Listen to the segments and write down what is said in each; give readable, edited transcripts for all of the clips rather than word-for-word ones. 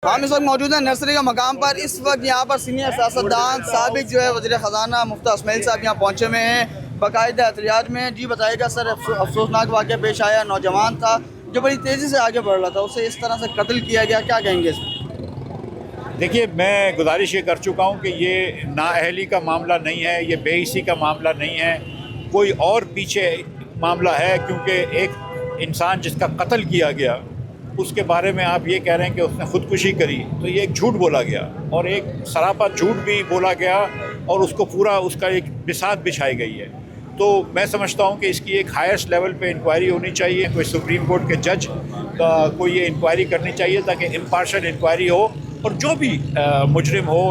हम इस वक्त मौजूद हैं नर्सरी का मकाम पर। इस वक्त यहाँ पर सीनियर सियासतदान साबिक जो है वज़ीर ख़जाना मुफ्ती इस्माइल साहब यहाँ पहुँचे हुए हैं बाकायदा एहतजाज में। जी बताइएगा सर, अफसोसनाक वाक़या पेश आया, नौजवान था जो बड़ी तेज़ी से आगे बढ़ रहा था, उसे इस तरह से कत्ल किया गया, क्या कहेंगे इसमें? देखिए, मैं गुजारिश ये कर चुका हूँ कि ये नाअहली का मामला नहीं है, ये बेइसी का मामला नहीं है, कोई और पीछे मामला है। क्योंकि एक इंसान जिसका कत्ल किया गया उसके बारे में आप ये कह रहे हैं कि उसने ख़ुदकुशी करी, तो ये एक झूठ बोला गया और एक सरापा झूठ भी बोला गया और उसको पूरा उसका एक बिसात बिछाई गई है। तो मैं समझता हूँ कि इसकी एक हाईएस्ट लेवल पे इंक्वायरी होनी चाहिए, कोई सुप्रीम कोर्ट के जज का कोई ये इंक्वायरी करनी चाहिए ताकि इम्पार्शल इंक्वायरी हो और जो भी मुजरिम हो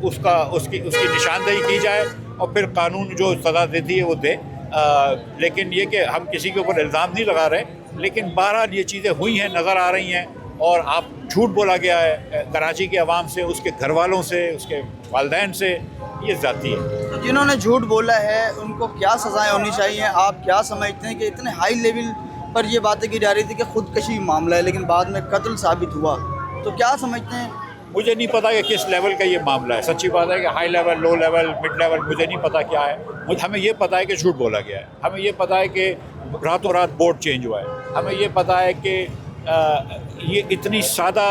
उसकी निशानदेही की जाए और फिर कानून जो सज़ा देती है वो दे। लेकिन ये कि हम किसी के ऊपर इल्ज़ाम नहीं लगा रहे, लेकिन बहरहाल ये चीज़ें हुई हैं, नज़र आ रही हैं और आप झूठ बोला गया है कराची के अवाम से, उसके घर वालों से, उसके वालिदैन से, ये ज़ाती है। तो जिन्होंने झूठ बोला है उनको क्या सज़ाएं होनी चाहिए? आप क्या समझते हैं कि इतने हाई लेवल पर ये बातें की जा रही थी कि ख़ुदकशी मामला है लेकिन बाद में कत्ल साबित हुआ, तो क्या समझते हैं? मुझे नहीं पता कि किस लेवल का ये मामला है। सच्ची बात है कि high level, low level, mid level, मुझे नहीं पता क्या है। हमें ये पता है कि झूठ बोला गया है, हमें ये पता है कि रातों रात बोर्ड चेंज हुआ है, हमें ये पता है कि ये इतनी सादा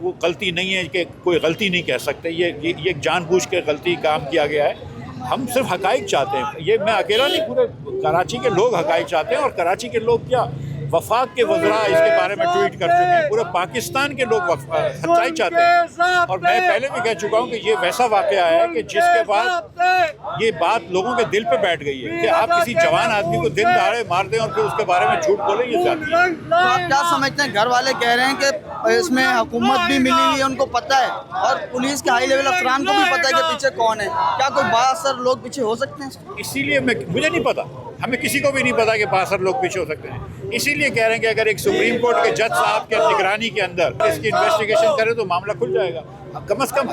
वो गलती नहीं है कि कोई गलती नहीं कह सकते, ये जानबूझ के गलती काम किया गया है। हम सिर्फ हकाइक चाहते हैं, ये मैं अकेला नहीं, पूरे कराची के लोग हकाइक चाहते हैं और कराची के लोग क्या, वफाक के वज़रा इसके बारे में ट्वीट कर चुके हैं, पूरे पाकिस्तान के लोग सच्चाई चाहते हैं। और मैं पहले भी कह चुका हूँ कि ये वैसा वाक़या है कि जिसके बाद ये बात लोगों के दिल पे बैठ गई है कि आप किसी जवान आदमी को दिन दहाड़े मार दें और फिर उसके बारे में झूठ बोलें, ये जाती है। तो आप क्या समझते हैं? घर वाले कह रहे हैं कि इसमें हुकूमत भी मिली हुई है, उनको पता है और पुलिस के हाई लेवल अफसरान को भी पता है कि पीछे कौन है, क्या कोई बासर लोग पीछे हो सकते हैं? इसीलिए मुझे नहीं पता, हमें किसी को भी नहीं पता कि बासर लोग पीछे हो सकते हैं। इसीलिए कह रहे हैं कि अगर एक सुप्रीम कोर्ट के जज साहब के निगरानी के अंदर इसकी इन्वेस्टिगेशन करें तो मामला खुल जाएगा। कम से कम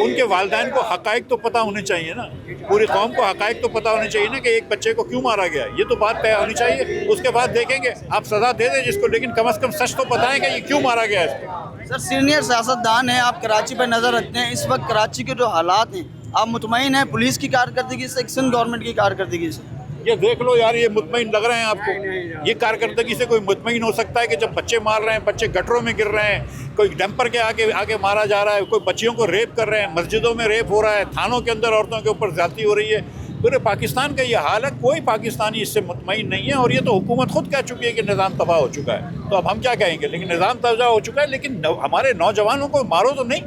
उनके वालिदैन को हकाइक तो पता होने चाहिए ना, पूरी कौम को हकाइक तो पता होने चाहिए ना कि एक बच्चे को क्यों मारा गया, ये तो बात तय होनी चाहिए। उसके बाद देखेंगे, आप सज़ा दे दें जिसको, लेकिन कम से कम सच तो बताएं कि ये क्यों मारा गया है। सर, सीनियर सियासतदान हैं, आप कराची पर नज़र रखते हैं, इस वक्त कराची के जो हालात हैं, आप मुतमईन हैं पुलिस की कारकर्दगी से, सिंध गवर्नमेंट की कारकर्दगी से? ये देख लो यार, ये मुतमईन लग रहे हैं आपको? ये कारकर्दगी से कोई मुतमईन हो सकता है कि जब बच्चे मार रहे हैं, बच्चे गटरों में गिर रहे हैं, कोई डंपर के आगे मारा जा रहा है, कोई बच्चियों को रेप कर रहे हैं, मस्जिदों में रेप हो रहा है, थानों के अंदर औरतों के ऊपर ज्यादती हो रही है, पूरे पाकिस्तान का ये हाल है। कोई पाकिस्तानी इससे मुतमईन नहीं है और ये तो हुकूमत खुद कह चुकी है कि निज़ाम तबाह हो चुका है। तो अब हम क्या कहेंगे? लेकिन निज़ाम तबाह हो चुका है, लेकिन हमारे नौजवानों को मारो तो नहीं।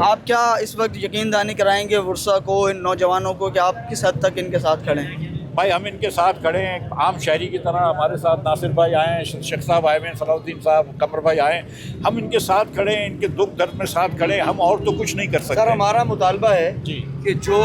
आप क्या इस वक्त यकीन दहानी कराएंगे वर्षा को, इन नौजवानों को, कि आप किस हद तक इनके साथ खड़े हैं? भाई, हम इनके साथ खड़े हैं, आम शहरी की तरह। हमारे साथ नासिर भाई आए हैं, शेख साहब आए हैं, सलाउद्दीन साहब, कमर भाई आए हैं, हम इनके साथ खड़े हैं, इनके दुख दर्द में साथ खड़े हैं, हम और तो कुछ नहीं कर सकते। सर, हमारा मुतालबा है जी कि जो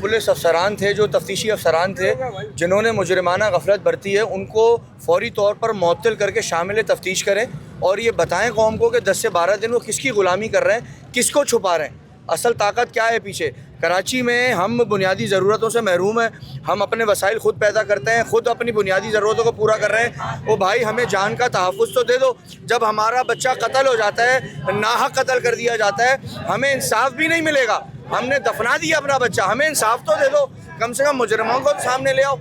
पुलिस अफसरान थे, जो तफ्तीशी अफसरान थे, जिन्होंने मुजरिमाना गफलत बरती है, उनको फौरी तौर पर मुअत्तल करके शामिल तफ्तीश करें और ये बताएं कौम को कि 10 से 12 दिन वो किसकी ग़ुलामी कर रहे हैं, किसको छुपा रहे हैं, असल ताकत क्या है पीछे। कराची में हम बुनियादी ज़रूरतों से महरूम हैं, हम अपने वसाइल ख़ुद पैदा करते हैं, ख़ुद अपनी बुनियादी ज़रूरतों को पूरा कर रहे हैं। वो भाई, हमें जान का तहफ़्फ़ुज़ तो दे दो। जब हमारा बच्चा कत्ल हो जाता है, नाहक कत्ल कर दिया जाता है, हमें इंसाफ भी नहीं मिलेगा। हमने दफना दिया अपना बच्चा, हमें इंसाफ तो दे दो, कम से कम मुजरिमों को सामने ले आओ।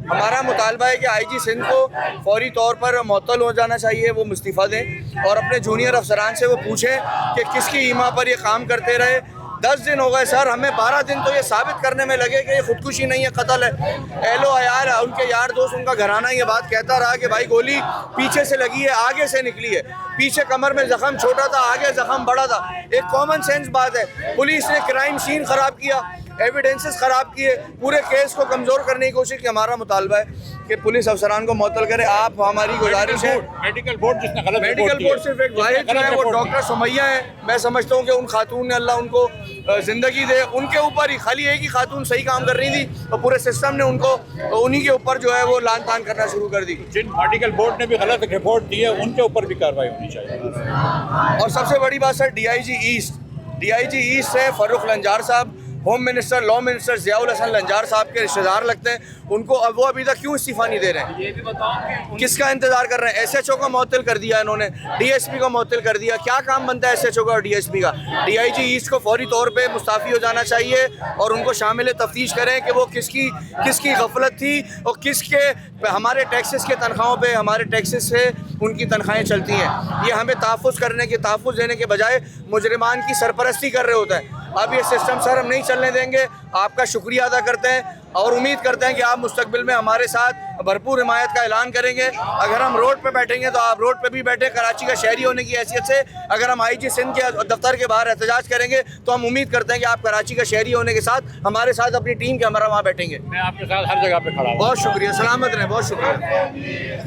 हमारा मुतालबा है कि IG सिंध को फौरी तौर पर मुअत्तल हो जाना चाहिए, वो इस्तीफ़ा दें और अपने जूनियर अफसरान से वो पूछें कि किसकी ईमा पर ये काम करते रहे। 10 दिन हो गए सर, हमें 12 दिन तो ये साबित करने में लगे कि ये खुदकुशी नहीं है, कत्ल है। एलो यार, उनके यार दोस्त, उनका घराना ये बात कहता रहा कि भाई गोली पीछे से लगी है, आगे से निकली है, पीछे कमर में जख्म छोटा था, आगे जख्म बड़ा था। एक कॉमन सेंस बात है। पुलिस ने क्राइम सीन ख़राब किया, एविडेंसेस ख़राब किए, पूरे केस को कमज़ोर करने की कोशिश की। हमारा मुतालबा है कि पुलिस अफसरान को मुअत्तल करे। आप, हमारी गुजारिश है, मेडिकल बोर्ड जिसने गलत मेडिकल बोर्ड सिर्फ एक वाहिद जो है वो डॉक्टर सुमैया है। मैं समझता हूँ कि उन खातून ने, अल्लाह उनको ज़िंदगी दे, उनके ऊपर ही खाली एक ही खातून सही काम कर रही थी और पूरे सिस्टम ने उनको उन्हीं के ऊपर जो है वो लान तान करना शुरू कर दी। जिन मेडिकल बोर्ड ने भी गलत रिपोर्ट दी है उनके ऊपर भी कार्रवाई होनी चाहिए। और सबसे बड़ी बात सर, DIG ईस्ट से फ़र्रुख लंजार साहब, home minister law minister Ziaul Hasan Lanjar साहब के रिश्तेदार लगते हैं, उनको अब वो अभी तक क्यों इस्तीफ़ा नहीं दे रहे हैं? ये भी बताओ कि किसका इंतजार कर रहे हैं? SHO को मुअत्तल कर दिया इन्होंने, DSP को मुअत्तल कर दिया। क्या काम बनता है SHO का और DSP का? DIG ईस्ट को फौरी तौर पे मुस्ताफ़ी हो जाना चाहिए और उनको शामिल तफ्तीश करें कि वो किसकी गफलत थी और किसके हमारे टैक्सेस के तनख्वाहों पे, हमारे टैक्सेस से उनकी तनख्वाहें चलती हैं। ये हमें तहफ़्फ़ुज़ देने के बजाय मुजरिमान की सरपरस्ती कर रहे होते हैं। अब ये सिस्टम सर हम नहीं चलने देंगे। आपका शुक्रिया अदा करते हैं और उम्मीद करते हैं कि आप मुस्तकबिल में हमारे साथ भरपूर हिमायत का ऐलान करेंगे। अगर हम रोड पे बैठेंगे तो आप रोड पे भी बैठे, कराची का शहरी होने की हैसियत से। अगर हम IG सिंध के दफ्तर के बाहर एहतजाज करेंगे तो हम उम्मीद करते हैं कि आप कराची का शहरी होने के साथ हमारे साथ अपनी टीम के हमारा वहाँ बैठेंगे। मैं आपके साथ हर जगह पे खड़ा हूँ। बहुत शुक्रिया, सलामत रहें, बहुत शुक्रिया।